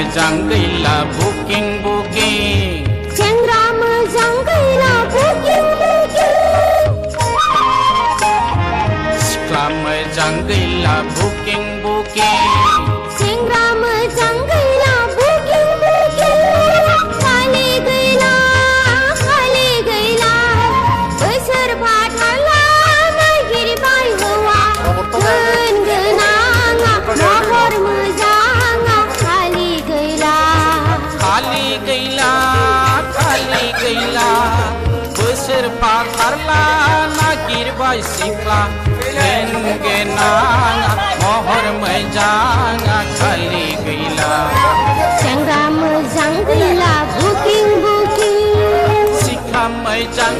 मोजां गैला booking booking सेंग्रा मोजां गैला बुकिं बुकिं सिख्ला मोजां गैला बुकिं बुकिं सेंग्रा मोजां गैला बुकिं बुकिं खालि गैला बोसोर फाथाला नागिरबाय हौवा धोन गोनाङा महर मोजाङा खालि गैला बोसोर फाथाला नागिरबाय सिख्ला धोन गोनाङा महर मोजाङा खालि गैला सेंग्रा मोजां गैला बुकिं बुकिं सिख्ला मोजां